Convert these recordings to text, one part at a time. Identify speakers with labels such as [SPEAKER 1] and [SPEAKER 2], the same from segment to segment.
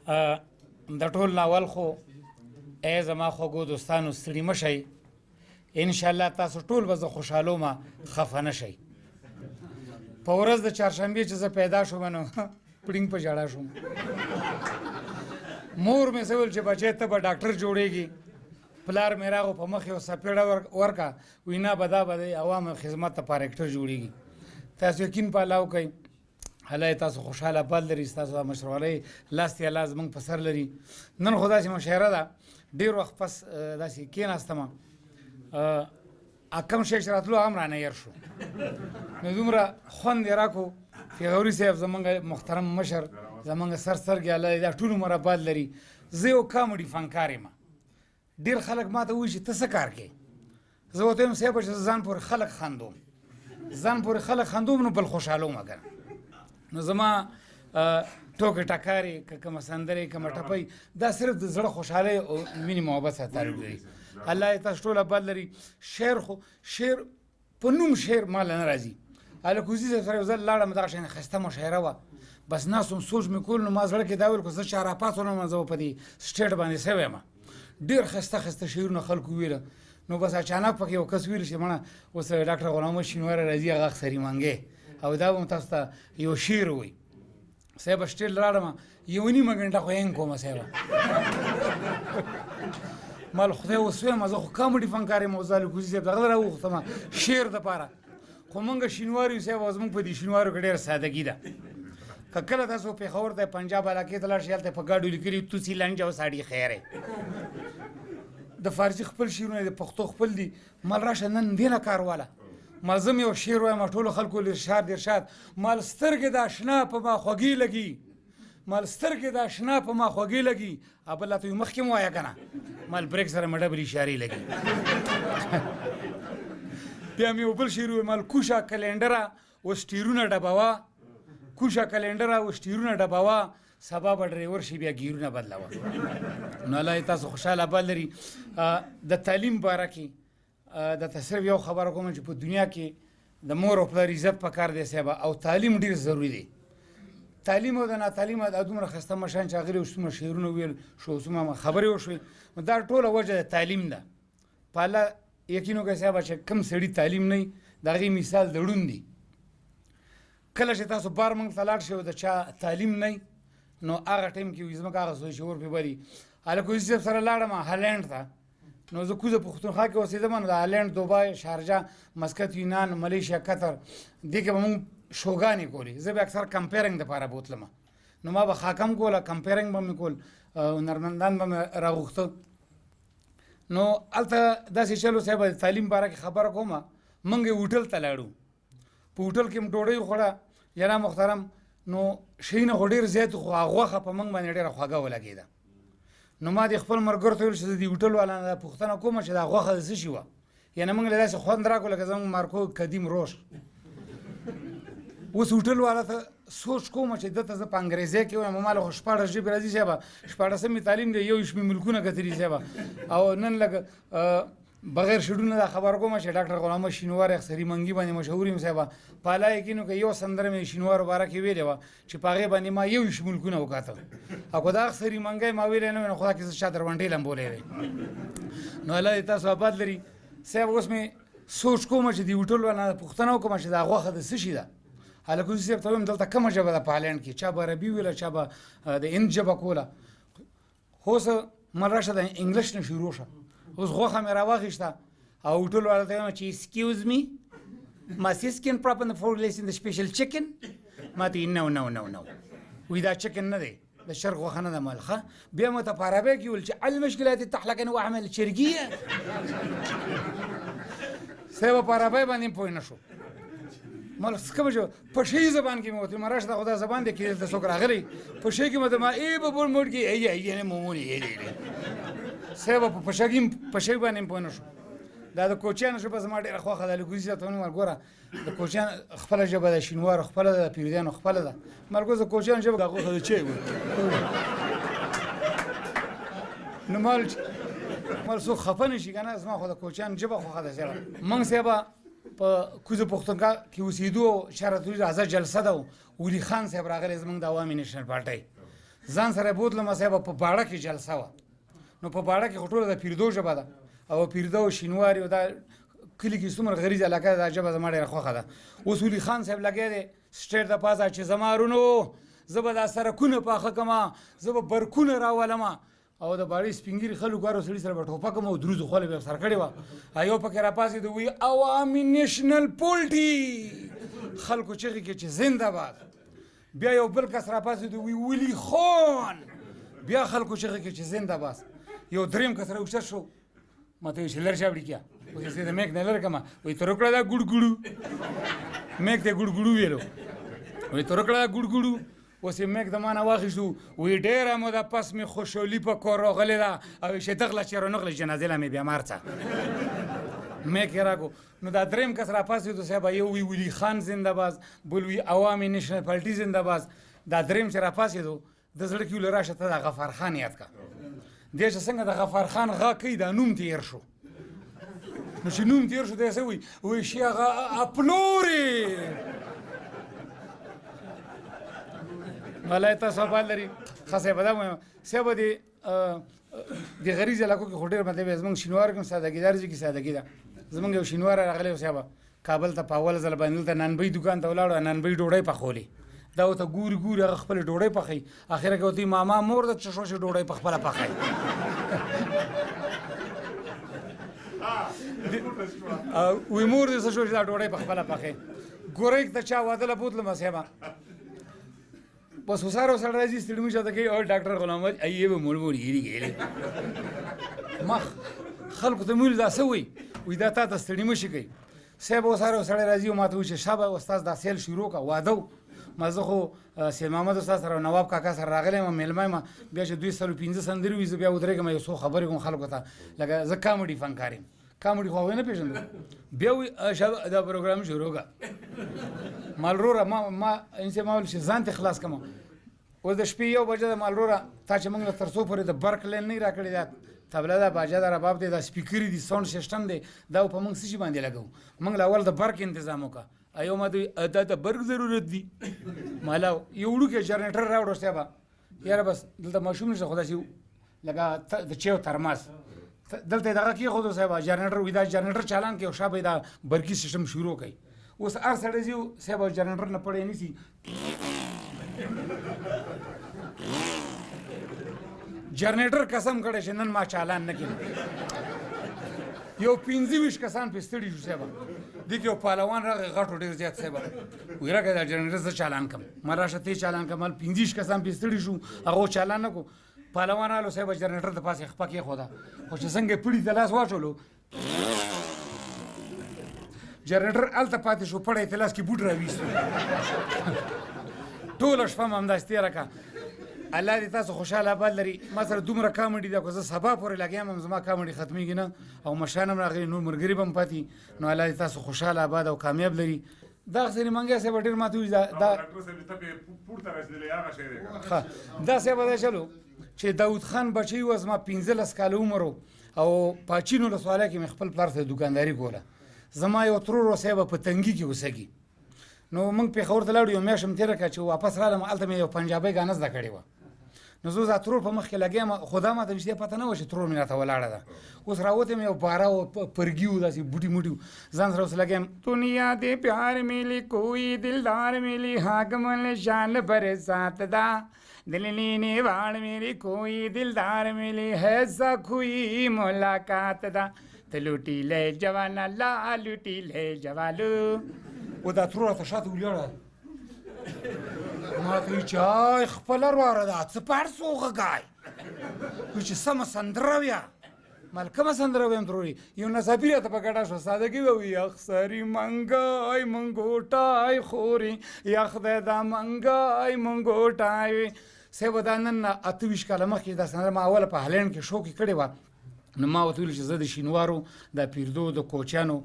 [SPEAKER 1] د ټول ناول خو ای زما خوږو دوستانو ستړي مه شئ، انشاءالله تاسو ټول به زه خوشحالو ما خفه نه شئ. په ورځ د چهارشنبې چې زه پیدا شوم نو پړینګ په ژړا شوم. مور مې څه ویل چې بچی ته به ډاکټر جوړېږي، پلار مې راغو په مخ یې سپېړه ورکړه، وایي نه به دا به د عوامو خدمت لپاره اکټر جوړېږي. تاسو یقین په الله وکئ، الله تاسو خوشحاله بل لري، ستاسو د مشرولۍ لاس ته الله زموږ په سر لري. نن خو داسې مشاعره ده، ډېر وخت پس داسې کېناستمه، کم شی چې راتلو هم رانه هېر شو. نو دومره خوند یې راکړو. پیغوري صاحب زموږ محترم مشر، زموږ سر سترګې الله دا ټول عمر آباد لري. زه یو کامیډي فنکار یم. ډېر خلک ما ته وایي چې ته څه کار کوې؟ زه ورته وایم صاحبه چې زه ځان پورې خلک خندوم، ځان پورې خلک خندوم نو بل خوشحالوم. که نو زما ټوکې ټکارې که کومه سندرې کومه ټپۍ دا صرف د زړه خوشحالۍ او مینې محبت سره تعلق لري. الله یې تاسو ټول آباد لري. شعر خو شعر په نوم شعر ما له نه راځي. الکوزي صاحب سره یو ځل لاړم، دغه شان ښایسته مشاعره وه، بس ناست وم سوچ مې کول، نو ما زړه کې دا ویل که زه چا راپاڅولم زه به په دې سټیټ باندې سوی یم. ډېر ښایسته ښایسته شعرونه خلکو ویله، نو بس اچانک پکې یو کس ویل چې مړه اوس ډاکټر غلام محمد شینواری راځي هغه اخسري منګی او دا به م تاسو ته یو شعر ووایي. صاحبه سټیټ لاړم، یو نیمه ګنټه خو هینګ کومه صاحبه. مال خدای اوس وایم زه خو کامیډي فنکار یم، اوس الکوزي صاحب دغه راوغوښتمه شعر دپاره. خو موږ شینواري یو صاحب، زموږ په دې شینوارو کې ډېره سادګي ده. که کله تاسو پېښور ته پنجاب علاقې ته لاړ شئ، هلته په ګاډو لیکلي توسي لنج او ساړي خیر. د فارسي خپل شعرونه د پښتو خپل دي. مال راشه نن دې نه کار واله، مال زه م یو شعر وایم ټولو خلکو ارشاد ارشاد. مال سترګې د اشنا په ما خوږې لګي، مال سترګې د اشنا په ما خوږې لګي، بل ته مخکې م وایه که نه، مال بریک سره مې ډبل اشارې لګي. بیا مې یو بل شعر وویل، مال کوشه کلنډره اوس ټیرونه ډبوه، کوشه کلنډره اوس ټیرونه ډبوه، سبا به ډریور شي بیا ګیرونه بدلوه. نو الله یې تاسو خوشحاله آباد لري. د تعلیم باره کې درته صرف یو خبره کوم چې په دنیا کې د مور او پلار عزت پکار دی صاحبه، او تعلیم ډېر ضروري دی. تعلیم او د ناتعلیمه دا دومره ښایسته مشران چې هغې اوس څومره شعرونه ویل شو، څومره خبرې وشوې، دا ټوله وجه د تعلیم ده. په الله یقین وکړئ صاحبه چې کوم سړي تعلیم نه وي د هغې مثال د ړوند دی. کله چې تاسو بار ملک ته لاړ شئ او د چا تعلیم نه وي نو هغه ټایم کې وي زموږ هغه سوی شعور پې بري. الکوزي صاحب سره لاړم هالینډ ته، نو زه کوزه پښتونخوا کې اوسېدم، نو د هالینډ، دوبۍ، شارجه، مسقط، یونان، ملیشیا، قطر دې کې به مونږ شوګانې کولې. زه به اکثر کمپیرنګ دپاره بوتلم، نو ما به خاکم کوله، کمپیرنګ به مې کول، نرمندان به مې راغوښته. نو هلته داسې چلو صاحب د تعلیم باره کې خبره کومه. موږ یې هوټل ته لاړو، په هوټل کې م ډوډۍ وخوړه جناب محترم، نو شیونه خو ډېر زیات خو غوښه په موږ باندې ډېره خوږه ولګېده. نو ما د خپل ملګرو ته ویل چې د دې هوټل والا نه پوښتنه کومه چې دا غوښه د څه شي وه، یعنې موږ له داسې خوند راکړو لکه زموږ مارکو قدیم روش. اوس هوټل والا ته سوچ کومه چې دته زه په انګریزي کې وایم، ما له خو 14 ژبې راځي صاحبه، 14مې تعلیم دی، 21 ملکونه کتلي صاحبه، او نن لږ بغیر شډونه دا خبر کوم چې ډاکټر غلام محمد شینواری اخسري منګي باندې مشهور یم صاحبه. په الله یقین وکړئ یو سندره مې شینوارو باره کې ویلې وه چې په هغې باندې ما 21 ملکونه وکاته، او که دا اخسري منګی ما ویلی نه وی نو خدا کې زه چا درونډې لمبولی وی. نو الله دې تاسو آباد لري صاحب. اوس مې سوچ کوم چې دې هوټل والا پوښتنه وکړم چې دا غوښه د څه شي ده. الکوزي صاحب ته ویم دلته کومه ژبه ده په هالینډ کې؟ چا به عربي ویله، چا به د هند ژبه کوله. خو اوس من راشه د انګلیش نه شروع شه. اوس غوښه مې راواخیسته او هوټل والا ته وایم چې اسکیوز می must you skin prop in the for in the special chicken؟ ما ته نو نو نو نو وی دا چکن نه دی، د شرق غوښه نه ده مالخه. بیا مو ته په عربۍ کې ویل چې المشکلات تحلق انا واعمل شرقیه. صاحب په عربۍ باندې پوه نه شو، مال څه جو په شي زبان کې مې وته مراش دا خدا زبان دی کې د څوک راغلی په شي کې مته ما ای په بول موډ کې ای نه مومونی ای دی صاحب په شي په شي باندې پوه نه شو. دا د کوچیانو ژبه زما ډېره خوښه ده. الکوزي صاحب ته مې ویل ګوره د کوچیان خپله ژبه ده، شینوارو خپله ده، د پیریانو خپله ده. مرګوز د کوچیانو ژبه دا غوښه د چی وي. نو مال څوک خفه نه شي که نه، زما خو د کوچیانو ژبه خوښه ده صاحبه. موږ صاحبه په کوزه پښتونخوا کې اوسېدو، شرط راځه جلسه ده، ولی خان صاحب راغلی زموږ د عوامي نیشنل پارټۍ، ځان سره بوتلم صاحب په باړه کې جلسه وه نو په باړه کې خو ټوله د پیردو ژبه ده او پیرده او شینواري او دا کلي کې څومره غریزه علاقه ده دا ژبه زما ډېره خوښه ده. اوس ولي خان صاحب لګی دی سټیټ د پاسه چې زما رونو زه به دا سرکونه پاخه کړم زه به برکونه راولم او د باړې سپین ږیري خلکو هر سړي سره به ټوپک او دروز خوله به سر کړې وه یو پکې راپاسېد وی عوامي نیشنل پولټي خلکو چغې کې چې زنده باد بیا یو بل کس راپاسېد وی ولی خان بیا خلکو چغې کې چې زنده باد یو دریم کس راوچت شو ما ته ویل چې لر شه وړي کیا اوس یې د میک نه لر کړم وایي ته وکړه دا ګوډ میک ته ګوډ ویلو وایي ته وکړه دا ګوډ اوس یې میک د ما نه واخیستو وایي ډېره موده پس مې خوشحالي په کور راغلې ده او چې دغله چې رانغلې جنازې له مې بیا مارڅه میک یې راکړو نو دا دریم کس راپاسېدو صاحب یو وی ولی خان زنده باز بل وی عوامي نیشنل پارټي زنده باز دا دریم چې راپاسېدو د زړه کې ویل راشه ته د غفار خان یاد کړه دی چې څنګه د غفار خان غا کوي دا نوم تېر شو نو چې نوم تېر شو دی څه وایي شیخ اپلورې والله تاسو په لري خاصه به دا وایم صاحب دې د غریزه علاقو کې خډیر مطلب زمونږ شینوار کوم سادهګي درځي کې سادهګي ده زمونږ یو شینوار راغلی صاحب کابل ته په اول ځل باندې ته ننبۍ دکان ته ولاړو ننبۍ ډوډۍ پخولې دا ته ګوري هغه خپل ډوډۍ پخوي اخره کې وتی ماما مور د چشو شو ډوډۍ په خپل پخوي وی مور د چشو شو ډوډۍ په خپل پخوي ګورې ته چا واده له بوتل صاحب بس وساره سره راځي ستړي مشه ته کوي او ډاکټر غلام محمد ایه به مړ ګیری ګیری مخ خلکو ته مول دا سوي وې دا تا ته ستړي مشه کوي صاحب وساره سره راځي او ماته وشه شابه استاد دا سیل شروع کا واده ما زه خو سید محمد استاد سره نواب کاکا سره راغلی ما میلمه ما بیا چې 215 سندري وي بیا ودرېږم یو څو خبرې کوم خلکو ته لکه زه کامیډي فنکار یم کامیډي خو نه پیژندم بیا وی دا پروګرام شروع کا مالروره ما انسه ما ول شي ځان ته خلاص کما اوس د شپې یو بجه د مالروره تا چې موږ تر څو پورې د برک لین نه راکړی دا تبله دا باجه دا رباب دی دا سپیکر دی ساوند سیستم دی دا په موږ څه باندې لګو موږ لاول د برک تنظیم وکړه ایو ما دا د برک ضرورت دی مالا یو وړو کې جنریټر راوړو صاحب یاره بس دلته ماشوم نشه خدا شي لګا د چیو ترماس دلته دغه کې خو صاحب جنریټر وې دا جنریټر چالان کې او شابه دا برقي سیستم شروع کړي اوس هر سړی زیو صاحب جنریټر نه پړې نیسی جنریټر قسم کړي چې نن ما چالان نه کړي یو 25 کسان په ستړي شو صاحب د کې پهلوان راغی غټو ډیر زیات صاحب وی راګه دا جنریټر ز چالان کم مرا شته چالان کمال 15 کسان په ستړي شو هغه چالان نه کو پهلوان آلو صاحب جنریټر د پاسه خپکه خدا خو چې څنګه پړی د لاس واچولو جنریټر الته پاتې شو پړې تلاس کې بوټ راويستو ټول شپه هم داستي راکا الله دې تاسو خوشاله آباد لري ما سره دومره کامیډي دا کو زه سبا پورې لګیم زما کامیډي ختميږي نه او مشانم راغلي نور مرګري بم پاتې نو الله دې تاسو خوشاله آباد او کامیاب لري دا ځینې منګه سه ډېر ماته دا سه به چلو چې داود خان بچي و زما 15 کال عمر او پاچینو له سواله کې خپل پلار ته دکانداري کوله زما یو ترور صاحب په تنګي کې وسګي نو موږ په خور ته لاړو یو میاشم تیر کا چې واپس رالم الته مې یو پنجابي غانز د کړی و نو زه ترور په مخ کې لګیم خدا ما ته مشته پته نه و چې ترور مې راته ولاړه ده اوس راوته مې یو بارا او پرګیو داسې بوټي موټي ځان سره اوس لګیم دنیا دې پیار ملي کوئی دلدار ملي حاکمل شان بر سات دا دل لینے واڑ میری کوئی دلدار ملی ہے سخوئی ملاقات دا ته لوټی لې جوانا لا لوټی لې جوالو و دا ترور ته شاته ولیړه ما ته چای خپل ورواره دا څه پړ سوغه گای چې سم سندرویا ملکه سندرویم تروري یو نصابیره ته پکړه شو سادهګي وی اخسری منګای منګوټای خوري یخد دا منګای منګوټای سیو دانن اتویش کلمه کې دا سندره ما اوله په هالند کې شو کې کړې و نو ما وته ویل چې زه د شینوارو د پیردو د کوچانو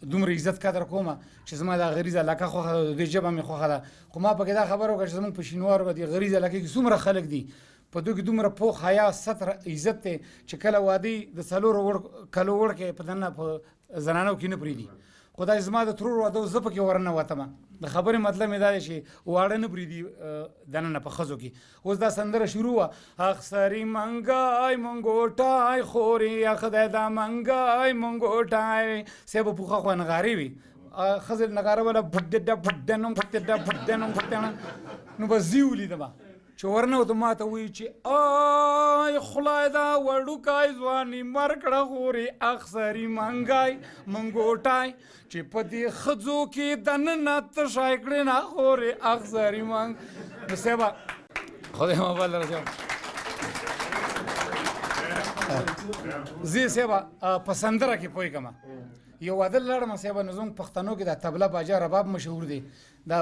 [SPEAKER 1] دومره عزت قدر کوم چې زما د غریزه لکه خو د جبه مې خو خلا خو ما پکې دا خبر وکړ چې زموږ په شینوارو د غریزه لکه کې څومره خلک دي په دوی کې دومره پوخ حیا ستر عزت ته چې کله وادي د سلور ور کلو ور کې په دنه په زنانو کې نه پریدي خدای زما د ترور واده زه پکې ورنه وتم د خبرې مطلب مې دا دی چې واړه نه پرېږدي دننه په ښځو کې. اوس دا سندره شروع وه اخسري منګای منګوټای خورې خدای دا منګای منګوټای صاحب پوخه خو نغارې وي ښځې نغاره وله بډډه بډنم بډډه بډنم بډنم نو به زی ولیدمه چې ورنه وته ما ته وایي چې آی خدای دا وړوکی ځواني مر کړه خورې اخسري منګای منګوټای چې په دې ښځو کې دننه تشی کړې نه خورې اخسري منګ نو صاحبه خدای مبال رسو زه صاحبه په سندره کې پوهېږم یو واده لاړم صاحبه نو زموږ پښتنو کې د طبله باجا رباب مشهور دی دا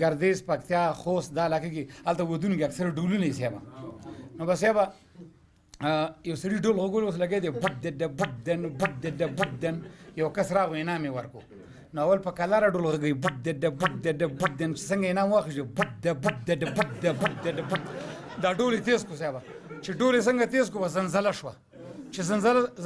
[SPEAKER 1] ګردیز پکتیا خوست دا علاقه کې هلته ودونو کې اکثر ډولونه یې صاحبه نو بس صاحبه یو سړي ډول غوږول اوس لګی دی بډډه بډن بډډه بډن یو کس راغی انعام یې ورکړو نو اول په کلاره ډول غږوي بډډه بډډه بډن چې څنګه انعام واخیستو بډډه بډډه بډډه بډډه بډ دا ډول یې تیز کړو صاحبه چې ډول یې څنګه تیز کړو زلزله شوه چې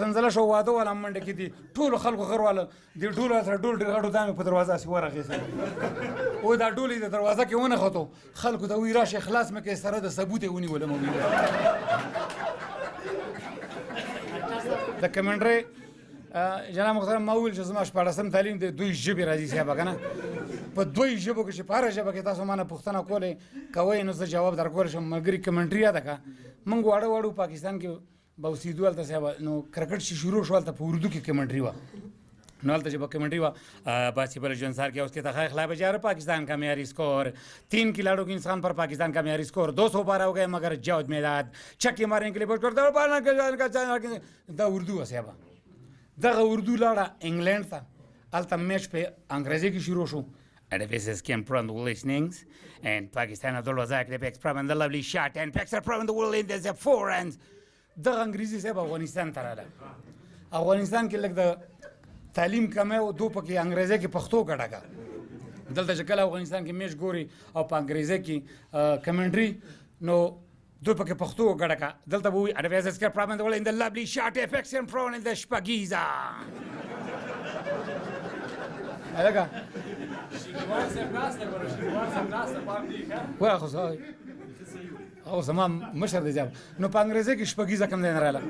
[SPEAKER 1] زلزله شو واده والا منډه کې دي ټولو خلکو غر والا د ډول سره ډول ډېر غټو دامې په دروازه هسې ورغې او دا ډول یې د دروازه کې ونښتو خلکو ته وایي راشئ خلاص مې کړئ سره د ثبوت یې ونیولم د کمنډرۍ جناب محترم ما وویل چې زما 14 تعلیم د دوی ژبې راځي صاحبه که نه په دوی ژبو کې چې په هره ژبه کې تاسو ما نه پوښتنه کولې کوئ نو زه جواب درکولی شم ملګري کمنټري یاده که موږ واړه واړو پاکستان کې به اوسېدو هلته صاحبه نو کرکټ چې شروع شو هلته په اردو کې کمنټري وه نو هلته چې به کمنټري وه باسی بلوچستان کے اس کے تخیل خلا بجار پاکستان کا معیاری اسکور 3 کھلاڑیوں کے انسان پر پاکستان کا معیاری اسکور 212 ہو گئے مگر جاود میداد چھکے مارنے کے لیے بوش کرتا دا اردو ہے صاحبه دغه اردو لاړه انګلینډ ته هلته میچ په انګریزي کې شروع شو And this is Kim from the listenings and Pakistan of the Lozak the Bex from the lovely shot and Bex from the world in the forehands دغه انګریزي صاحب افغانستان ته راغله افغانستان کې لږ د تعلیم کمی او دو پکې انګریزي کې پښتو ګډه کا دلته چې کله افغانستان کې میچ ګوري او په انګریزي کې کمنټري نو دو پکې پښتو ګډه کا دلته به وي اډوایزز کې پرابلم د ول ان د لابلی شارټ افیکټس ان پرون ان د شپګیزا الګا شګوار سره ناسته ورته شګوار سره ناسته باندې ښه وای خو زه او زما مشر دی جام نو په انګریزي کې شپګیزا کم دی نه رااله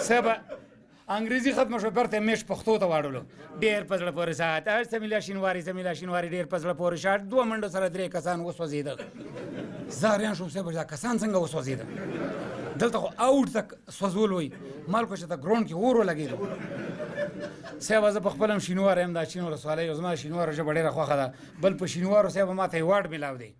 [SPEAKER 1] سبا انګریزي ختم شو پرته میش پښتو ته واړلو ډېر پزړه پورې سات سمیلا شینواری ډېر پزړه پورې شات دوه منډو سره درې کسان وسوځیدل زاریان شو څه بجا کسان څنګه وسوځیدل دلته خو اوټ تک سوځول وي مالکو چې ته ګراوند کې اور ولګېدو صاحب زه په خپل شینوار هم دا شینوار سوالای زما شینوار ژبه ډېره خوښه ده بل په شینوار صاحب ماته ایوارډ میلاو دی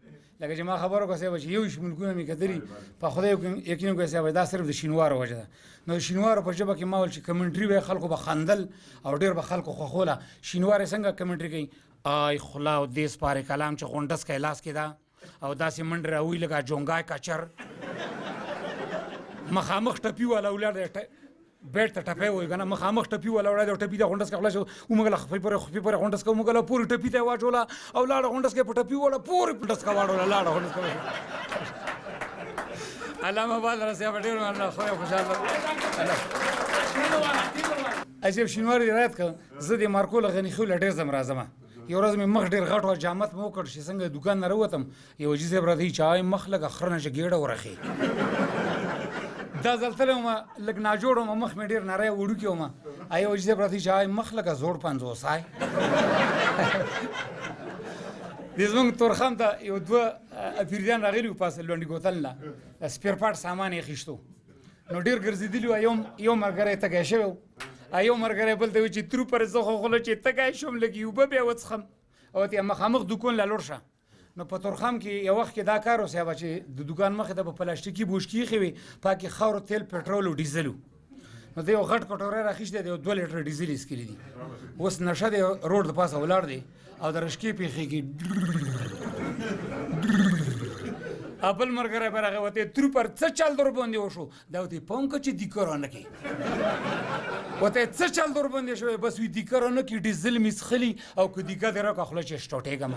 [SPEAKER 1] لکه چې ما خبرو کو صاحب چې یو ملکونه مې کتري په خدای یقین کوي صاحب دا صرف د شینوار وجه ده نو شینوار په ژبه کې ماول چې کمنټري وي خلکو به خندل او ډېر به خلکو خوخوله شینوار څنګه کمنټري کوي آی خلا او دیس پاره کلام چې غونډس کې لاس کې دا او داسې منډ راوي لګا جونګای کچر مخامخ ټپی ولا ولر بیٹ ته ټپی وای کنه مخامخ ټپی ولا وړای ټپی د غونډس کې خلاص او موږ له خپل پر غونډس کې موږ له پوری ټپی ته واچولا او لاړ غونډس کې ټپی ولا پوری غونډس کا واړولا لاړ غونډس کې علامه بال راسه ډېر الله خو خوشاله اجب شینواری رات ک زه د مارکول غنی خو لټر زم راځم یو ورځ مې مخ ډېر غټ او جامت مو کړ چې څنګه دکان نه وروتم یو جزې بر دی چای مخ لګ اخرنه چې ګیړه ورخي دا ځلتله ما لګ نه جوړم مخ مې ډېر نری وړو کې ما ایو جزې بر دی چای مخ لګ زوړ 500 سای د زمونږ تورخم ته یو دوه پیریان راغلي پاس لونډي ګوتل نه سپیر پارت سامان یې خښتو نو ډېر ګرځېدلی یو مرګری تګی شوی یو مرګری بل ته وایي چې ترو پر زه خو خوله چې تګی شوم لږ اوبه بیا وڅښم او ته مخامخ دوکان له لور شه نو په تورخم کې یو وخت کې دا کار وصیبه چې د دوکان مخې ته په پلاستیکي بوشکې ایښې وي پاکې خاورو تیل پټرول او ډیزلو نو دی یو غټ کټوری راخیستی دی 2 لیټر ډیزل یې څکلي دي اوس نشه دی روډ د پاسه ولاړ دی او د رشکې پېښې کې ابل مرګره پر هغه وته تر پر څه چل در باندې وشو دا وته پونک چې دیکرانه کې وته څه چل در باندې شو بس وی دیکرانه کې ډیزل مسخلی او کو دیګه درا کا خلک شټوټېګم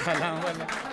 [SPEAKER 1] سلام علیکم